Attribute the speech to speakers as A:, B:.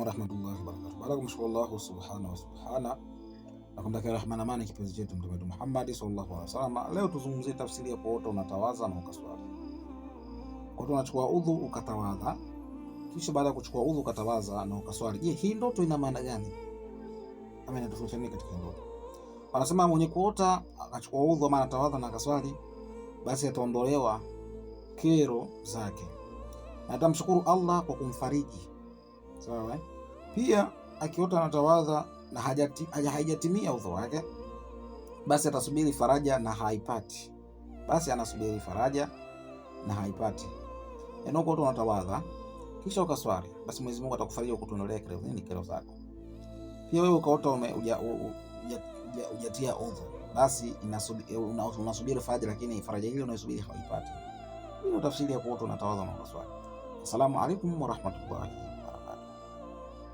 A: alaikum warahmatullahi wabarakatuh. Baada ya kumshukuru Allah subhanahu wa subhana na kumtakia rehema na amani kipenzi chetu Mtume wetu Muhammad sallallahu alaihi wasallam, leo tuzungumzie tafsiri ya kuota unatawadha na ukaswali. Kuota unachukua udhu ukatawadha, kisha baada ya kuchukua udhu ukatawadha na ukaswali. Je, hii ndoto ina maana gani? Ama inatofautia nini katika ndoto? Wanasema mwenye kuota akachukua udhu ama anatawadha na akaswali, basi ataondolewa kero zake na atamshukuru Allah kwa kumfariji. Sawa. Pia akiota anatawadha na haijatimia udhu wake, basi atasubiri faraja na haipati. Basi anasubiri faraja na haipati. Ukiota unatawadha kisha ukaswali, basi Mwenyezi Mungu atakufariji kukuondolea kero zako. Pia wewe ukaota hujatia udhu, basi unasubiri faraja, lakini faraja ile unayosubiri haipati. Hiyo tafsiri ya kuota unatawadha na ukaswali. Asalamu alaykum wa rahmatullahi